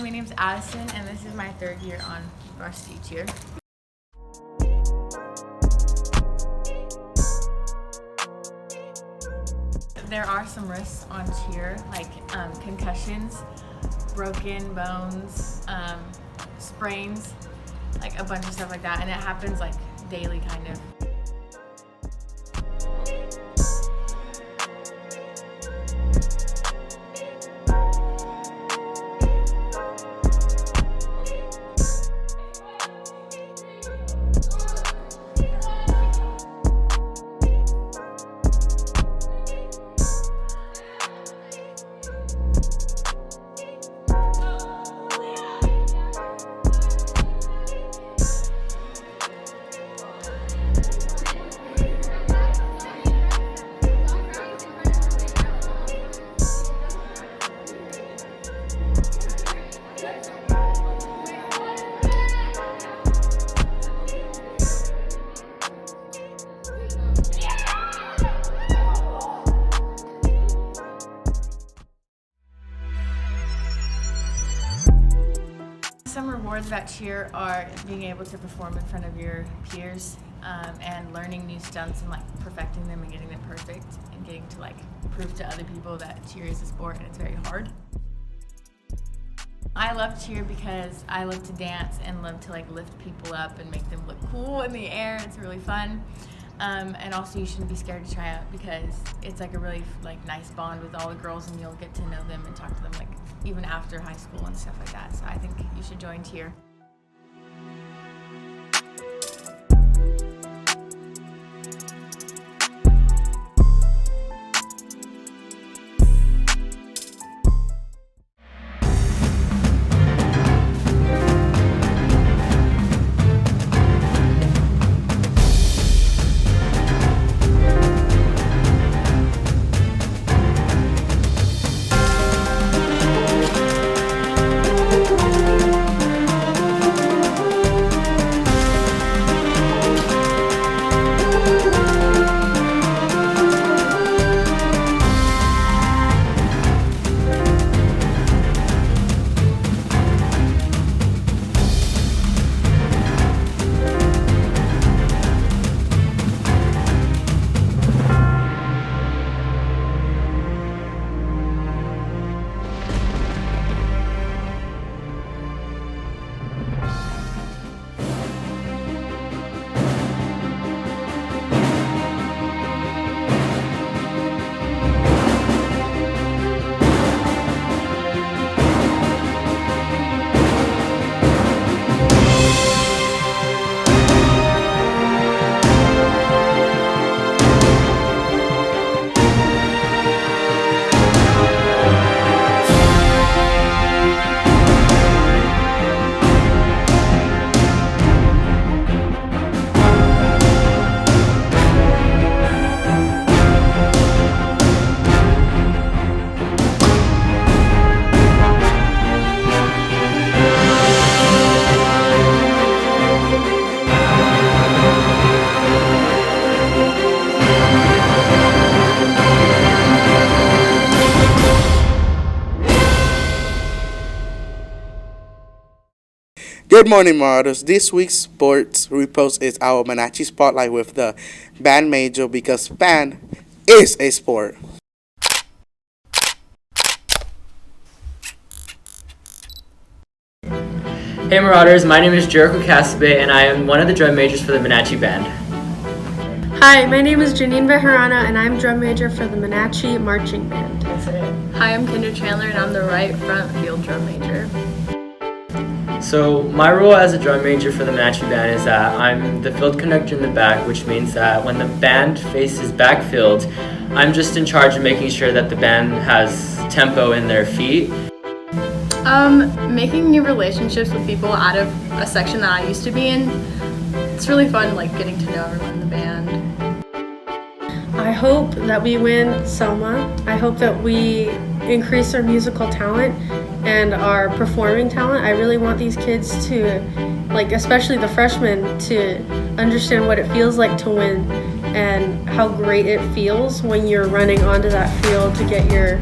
my name's Addison, and this is my 3rd year on varsity cheer. There are some risks on cheer, like concussions, broken bones, sprains, like a bunch of stuff like that, and it happens like daily kind of. Some rewards about cheer are being able to perform in front of your peers and learning new stunts and like perfecting them and getting them perfect and getting to like prove to other people that cheer is a sport and it's very hard. I love cheer because I love to dance and love to like lift people up and make them look cool in the air. It's really fun. And also you shouldn't be scared to try out because it's like a really like nice bond with all the girls and you'll get to know them and talk to them like even after high school and stuff like that. So I think you should join cheer. Good morning, Marauders. This week's sports repost is our Monache spotlight with the band major because band is a sport. Hey Marauders, my name is Jherico Casabay and I am one of the drum majors for the Monache band. Hi, my name is Janine Bejarana and I'm drum major for the Monache marching band. Hi, I'm Kendra Chandler and I'm the right front field drum major. So my role as a drum major for the Monache band is that I'm the field conductor in the back, which means that when the band faces backfield, I'm just in charge of making sure that the band has tempo in their feet. Making new relationships with people out of a section that I used to be in. It's really fun, like getting to know everyone in the band. I hope that we win Selma. I hope that we increase our musical talent and our performing talent. I really want these kids to, like especially the freshmen, to understand what it feels like to win and how great it feels when you're running onto that field to get your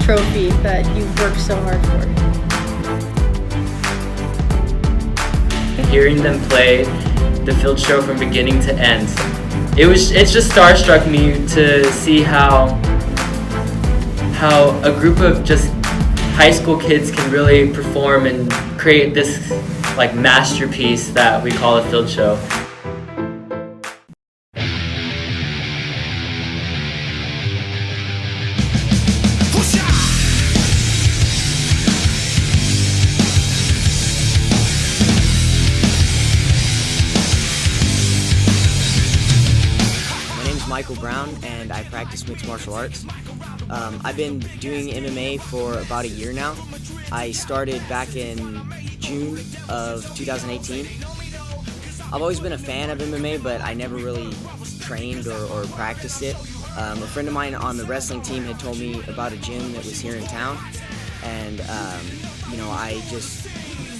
trophy that you've worked so hard for. hearing them play the field show from beginning to end. It's just starstruck me to see how a group of just high school kids can really perform and create this like masterpiece that we call a field show. And I practice mixed martial arts. I've been doing MMA for about a year now. I started back in June of 2018. I've always been a fan of MMA, but I never really trained or practiced it. A friend of mine on the wrestling team had told me about a gym that was here in town, and I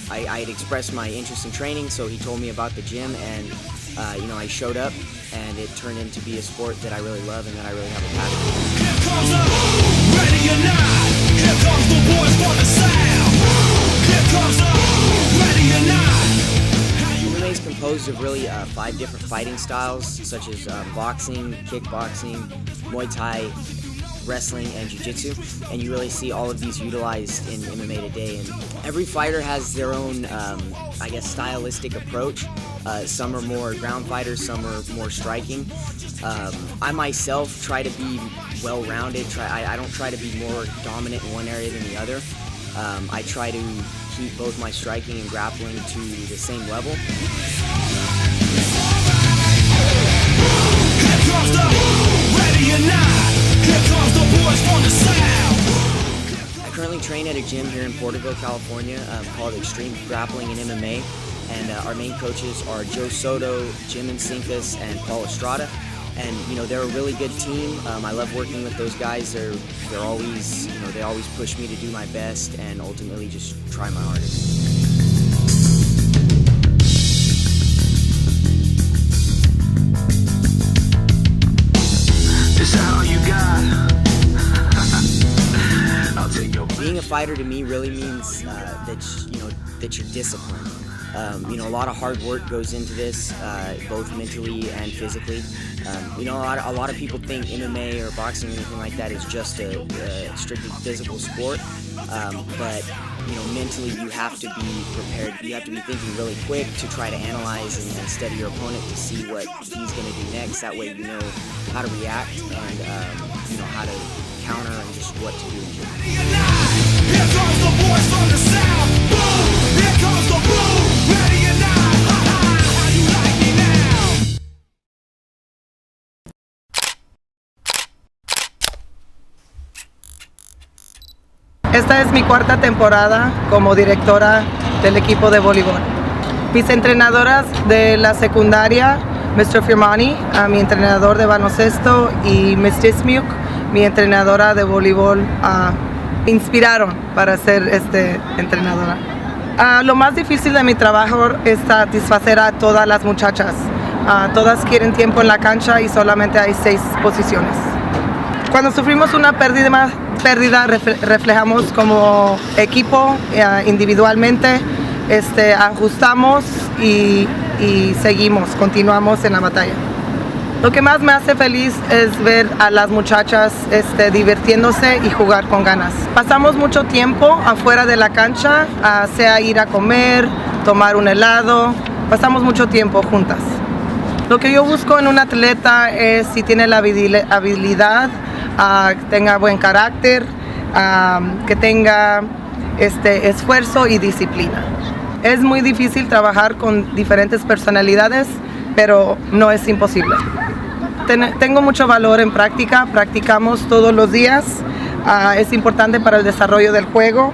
had expressed my interest in training, so he told me about the gym, and I showed up, and it turned into be a sport that I really love and that I really have a passion for. Here comes the ready or not. Here comes the boys for the sound. Here comes the ready or not. MMA is composed of really 5 different fighting styles, such as boxing, kickboxing, Muay Thai, wrestling, and jiu-jitsu, and you really see all of these utilized in MMA today. And every fighter has their own, stylistic approach. Some are more ground fighters, some are more striking. I myself try to be well-rounded. I don't try to be more dominant in one area than the other. I try to keep both my striking and grappling to the same level. Here comes the ready or not. Here comes the boys from the south. I currently train at a gym here in Porterville, California, called Extreme Grappling and MMA. And our main coaches are Joe Soto, Jim Insinkas, and Paul Estrada. And they're a really good team. I love working with those guys. They're always, they always push me to do my best and ultimately just try my hardest. This all you got. I'll take your. Being a fighter to me really means that you're disciplined. A lot of hard work goes into this, both mentally and physically. A lot of people think MMA or boxing or anything like that is just a strictly physical sport, but mentally you have to be prepared. You have to be thinking really quick to try to analyze and study your opponent to see what he's going to do next. That way you know how to react and how to counter and just what to do. Here comes the boys from the south. Boom! Here comes the boom! Ready or not? How you like me now? Esta es mi 4ª temporada como directora del equipo de voleibol. Mis entrenadoras de la secundaria, Mr. Firmani, mi entrenador de baloncesto, y Ms. Dismuke, mi entrenadora de voleibol, me inspiraron para ser entrenadora. Lo más difícil de mi trabajo es satisfacer a todas las muchachas. Todas quieren tiempo en la cancha y solamente hay 6 posiciones. Cuando sufrimos una pérdida reflejamos como equipo, individualmente, ajustamos y seguimos, continuamos en la batalla. Lo que más me hace feliz es ver a las muchachas divirtiéndose y jugar con ganas. Pasamos mucho tiempo afuera de la cancha, sea ir a comer, tomar un helado, pasamos mucho tiempo juntas. Lo que yo busco en un atleta es si tiene la habilidad, que tenga buen carácter, que tenga esfuerzo y disciplina. Es muy difícil trabajar con diferentes personalidades, pero no es imposible. Tengo mucho valor en práctica, practicamos todos los días, es importante para el desarrollo del juego.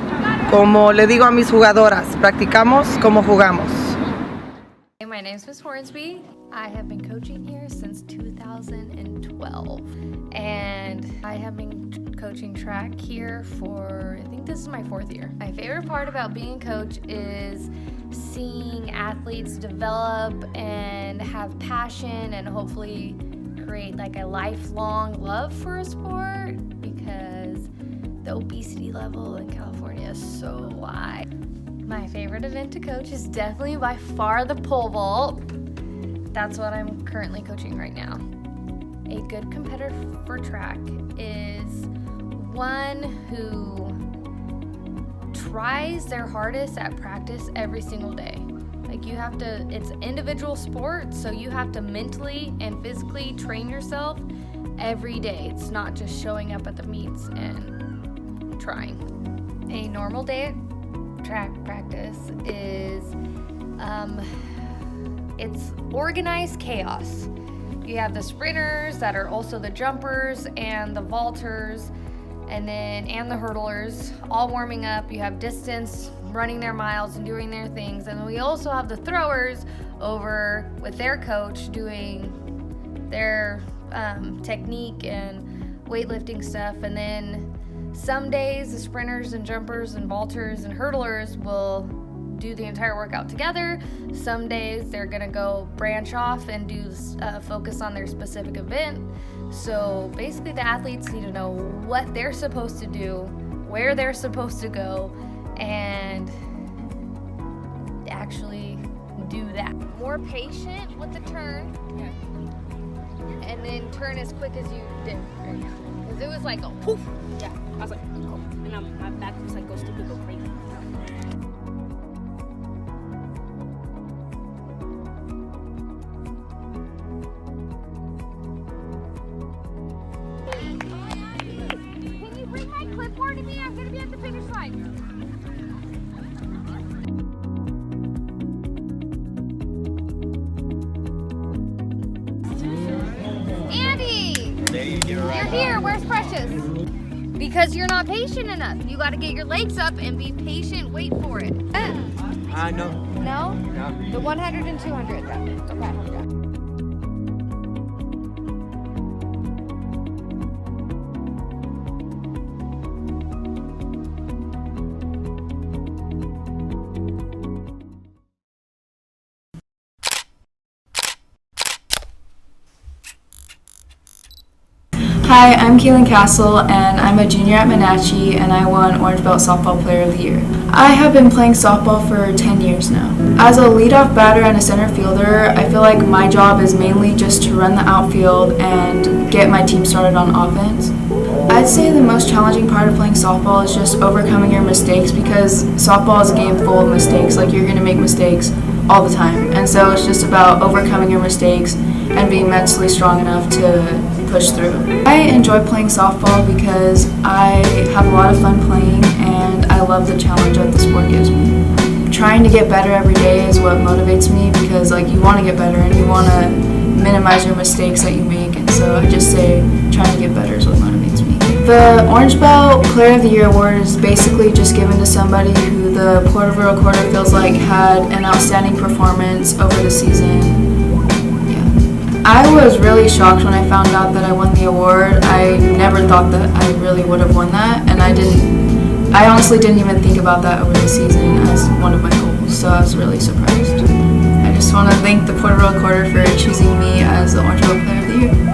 Como le digo a mis jugadoras, practicamos como jugamos. My name is Ms. Hornsby. I have been coaching here since 2012, and I have been coaching track here for, I think this is my 4th year. My favorite part about being a coach is seeing athletes develop and have passion and hopefully create like a lifelong love for a sport, because the obesity level in California is so high. My favorite event to coach is definitely by far the pole vault. That's what I'm currently coaching right now. A good competitor for track is one who tries their hardest at practice every single day. Like it's an individual sport, so you have to mentally and physically train yourself every day. It's not just showing up at the meets and trying. A normal day at track practice is, it's organized chaos. You have the sprinters that are also the jumpers and the vaulters and the hurdlers all warming up. You have distance running their miles and doing their things. And then we also have the throwers over with their coach doing their technique and weightlifting stuff. And then some days the sprinters and jumpers and vaulters and hurdlers will do the entire workout together. Some days they're gonna go branch off and do focus on their specific event. So basically the athletes need to know what they're supposed to do, where they're supposed to go, and actually do that. More patient with the turn, and then turn as quick as you did right now. Because it was like a poof. Yeah, I was like, oh, and my back was like, go stupid, go crazy. Can you bring my clipboard to me? I'm gonna be at the finish line. Andy! You're here. Where's Precious? Because you're not patient enough. You got to get your legs up and be patient. Wait for it. No. No? No. The 100 and 200. Okay. Hi, I'm Kailyn Castle, and I'm a junior at Monache, and I won Orange Belt Softball Player of the Year. I have been playing softball for 10 years now. As a leadoff batter and a center fielder, I feel like my job is mainly just to run the outfield and get my team started on offense. I'd say the most challenging part of playing softball is just overcoming your mistakes, because softball is a game full of mistakes. Like, you're going to make mistakes all the time, and so it's just about overcoming your mistakes and being mentally strong enough to push through. I enjoy playing softball because I have a lot of fun playing, and I love the challenge that the sport gives me. Trying to get better every day is what motivates me, because you want to get better and you want to minimize your mistakes that you make, and so I just say trying to get better is what motivates me. The Orange Belt Player of the Year award is basically just given to somebody who the Porterville Recorder feels like had an outstanding performance over the season. I was really shocked when I found out that I won the award. I never thought that I really would have won that, and I honestly didn't even think about that over the season as one of my goals, so I was really surprised. I just want to thank the Porterville Recorder for choosing me as the Orange Belt Player of the Year.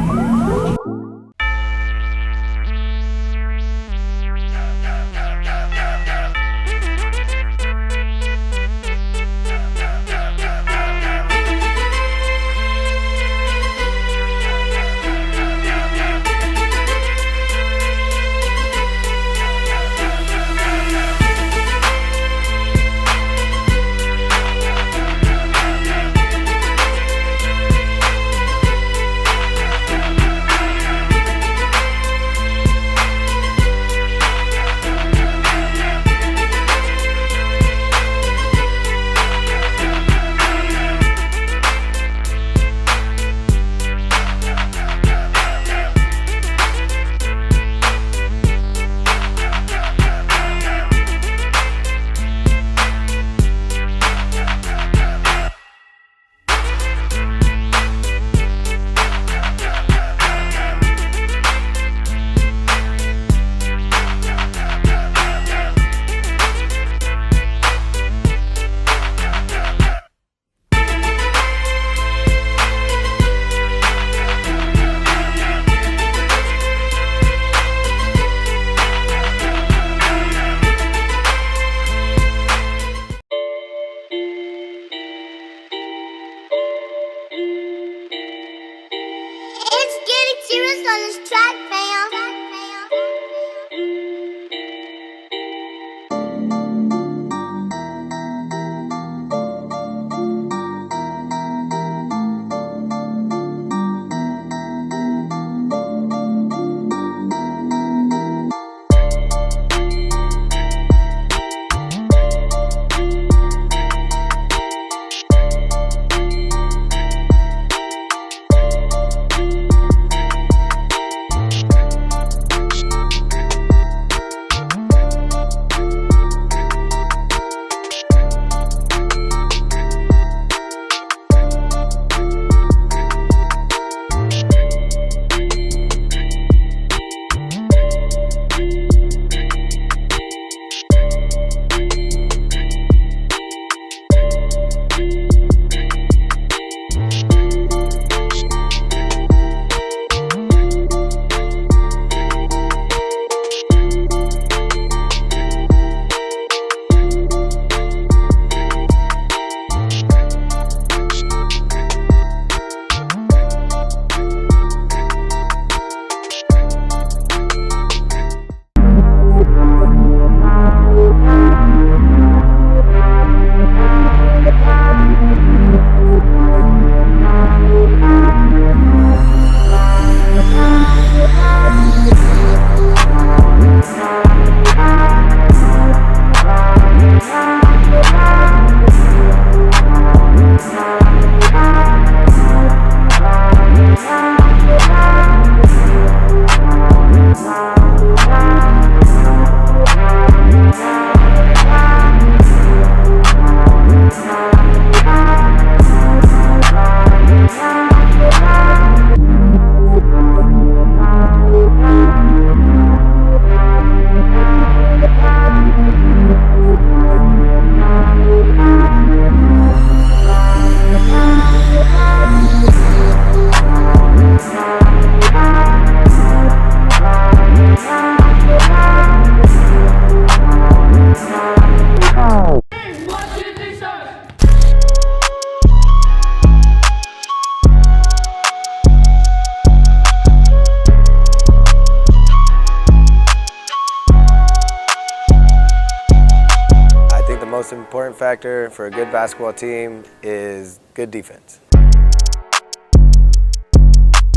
most important factor for a good basketball team is good defense.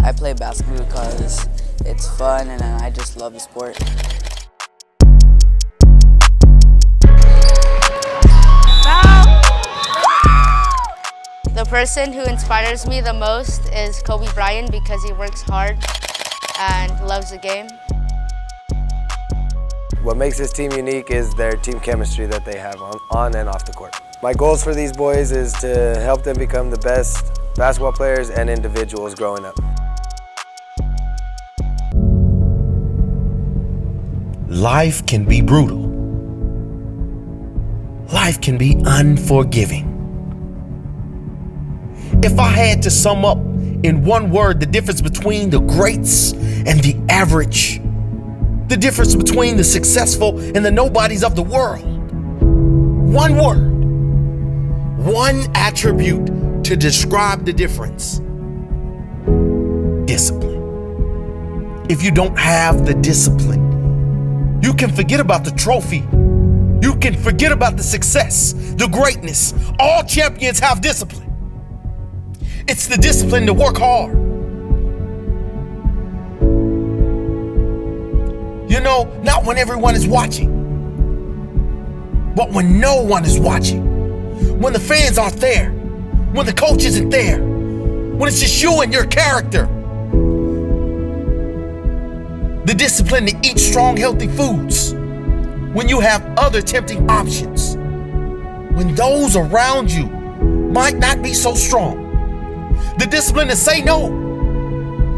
I play basketball because it's fun and I just love the sport. The person who inspires me the most is Kobe Bryant because he works hard and loves the game. What makes this team unique is their team chemistry that they have on and off the court. My goals for these boys is to help them become the best basketball players and individuals growing up. Life can be brutal. Life can be unforgiving. If I had to sum up in one word the difference between the greats and the average, the difference between the successful and the nobodies of the world, one word, one attribute to describe the difference: discipline. If you don't have the discipline, you can forget about the trophy. You can forget about the success, the greatness. All champions have discipline. It's the discipline to work hard. You know, not when everyone is watching, but when no one is watching. When the fans aren't there, when the coach isn't there, when it's just you and your character. The discipline to eat strong, healthy foods when you have other tempting options. When those around you might not be so strong. The discipline to say no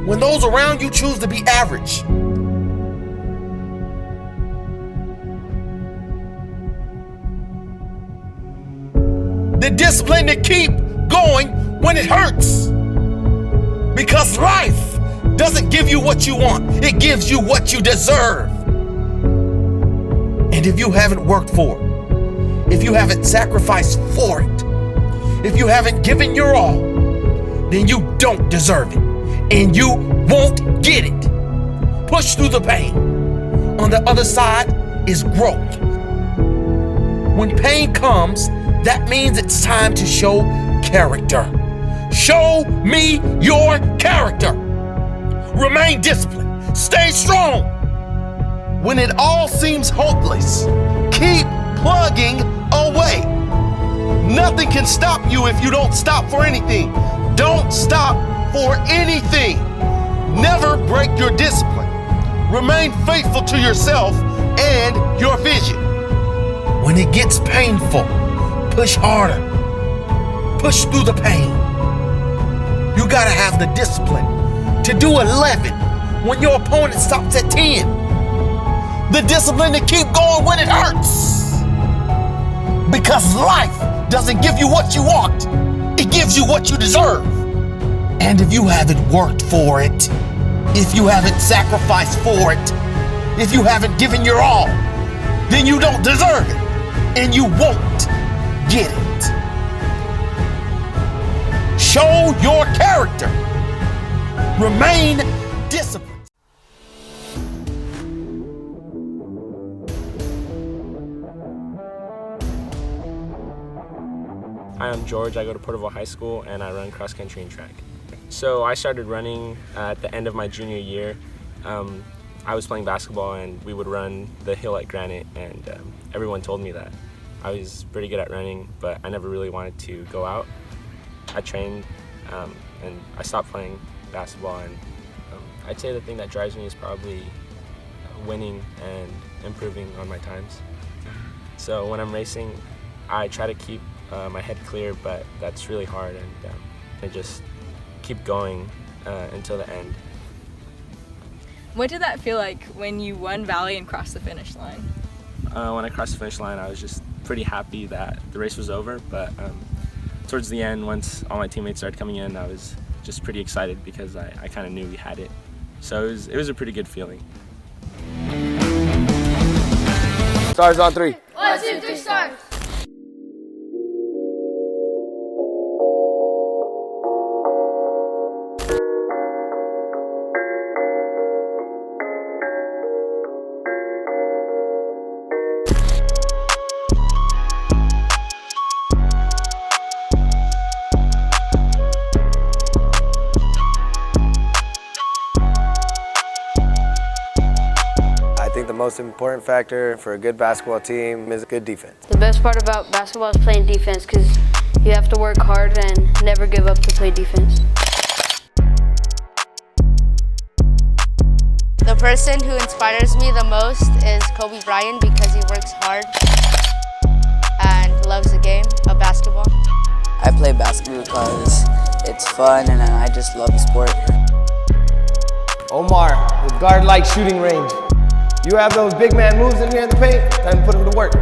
when those around you choose to be average. The discipline to keep going when it hurts. Because life doesn't give you what you want, it gives you what you deserve. And if you haven't worked for it, if you haven't sacrificed for it, if you haven't given your all, then you don't deserve it, and you won't get it. Push through the pain. On the other side is growth. When pain comes, that means it's time to show character. Show me your character. Remain disciplined. Stay strong. When it all seems hopeless, keep plugging away. Nothing can stop you if you don't stop for anything. Don't stop for anything. Never break your discipline. Remain faithful to yourself and your vision. When it gets painful, push harder. Push through the pain. You gotta have the discipline to do 11 when your opponent stops at 10. The discipline to keep going when it hurts. Because life doesn't give you what you want. It gives you what you deserve. And if you haven't worked for it, if you haven't sacrificed for it, if you haven't given your all, then you don't deserve it. And you won't get it. Show your character. Remain disciplined. Hi, I'm George. I go to Porterville High School and I run cross country and track. So I started running at the end of my junior year. I was playing basketball and we would run the hill at Granite, and everyone told me that I was pretty good at running, but I never really wanted to go out. I trained and I stopped playing basketball, and I'd say the thing that drives me is probably winning and improving on my times. So when I'm racing, I try to keep my head clear, but that's really hard, and I just keep going until the end. What did that feel like when you won Valley and crossed the finish line? When I crossed the finish line, I was just pretty happy that the race was over, but towards the end, once all my teammates started coming in, I was just pretty excited because I kind of knew we had it. So it was a pretty good feeling. Stars on 3. 1, 2, 3, stars. think the most important factor for a good basketball team is good defense. The best part about basketball is playing defense because you have to work hard and never give up to play defense. The person who inspires me the most is Kobe Bryant because he works hard and loves the game of basketball. I play basketball because it's fun and I just love the sport. Omar, with guard-like shooting range. You have those big man moves in here in the paint, time to put them to work.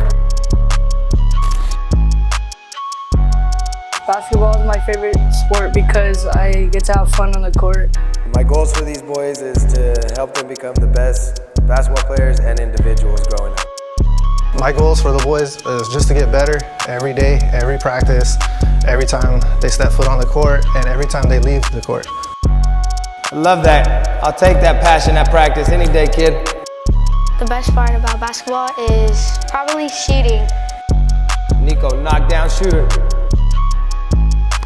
Basketball is my favorite sport because I get to have fun on the court. My goals for these boys is to help them become the best basketball players and individuals growing up. My goals for the boys is just to get better every day, every practice, every time they step foot on the court, and every time they leave the court. I love that. I'll take that passion at practice any day, kid. The best part about basketball is probably shooting. Nico, knockdown shooter.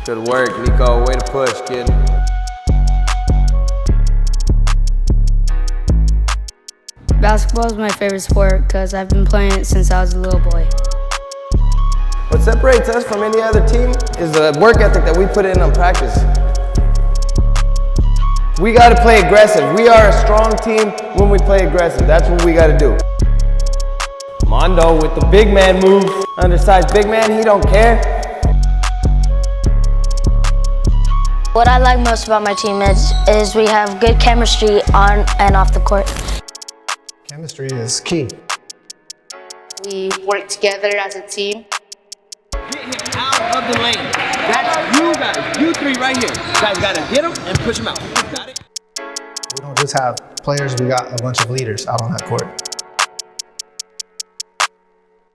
Good work, Nico. Way to push, kid. Basketball is my favorite sport because I've been playing it since I was a little boy. What separates us from any other team is the work ethic that we put in on practice. We got to play aggressive. We are a strong team when we play aggressive. That's what we got to do. Mondo with the big man move. Undersized big man, he don't care. What I like most about my team is we have good chemistry on and off the court. Chemistry is key. We work together as a team. Get him out of the lane. That's you guys, you three right here. You guys gotta get him and push him out. Got it? We don't just have players, we got a bunch of leaders out on that court.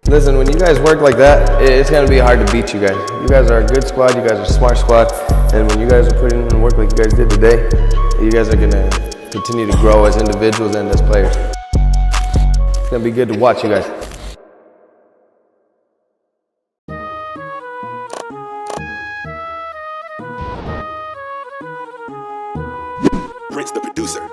Listen, when you guys work like that, it's gonna be hard to beat you guys. You guys are a good squad, you guys are a smart squad, and when you guys are putting in work like you guys did today, you guys are gonna continue to grow as individuals and as players. It's gonna be good to watch you guys. Prince the producer.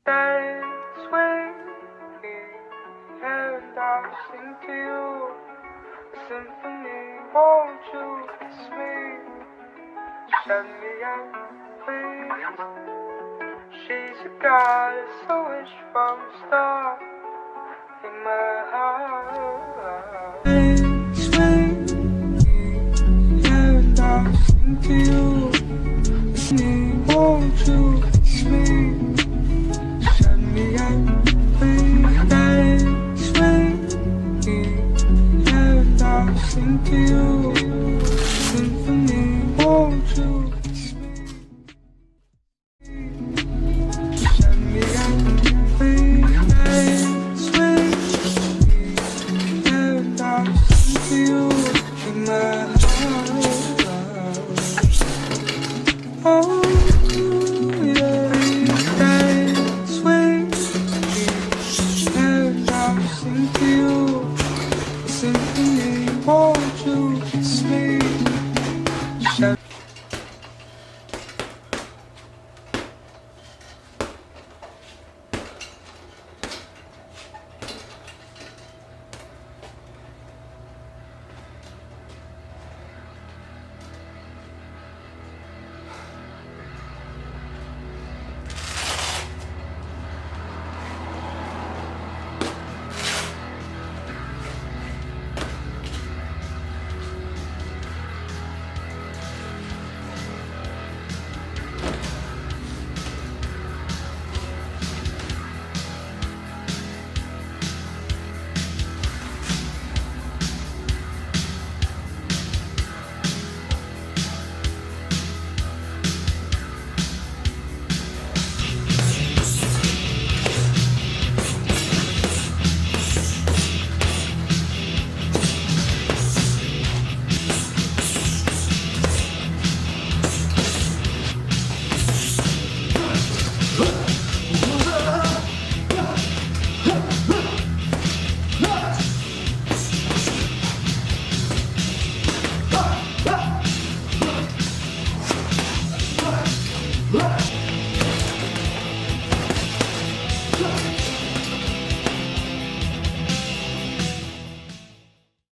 Dance with me, and I'll sing to you a symphony. Won't you kiss me? Shut me out, please. She's a goddess, a wish from the start in my heart. Dance with me, and I'll sing to you. Won't you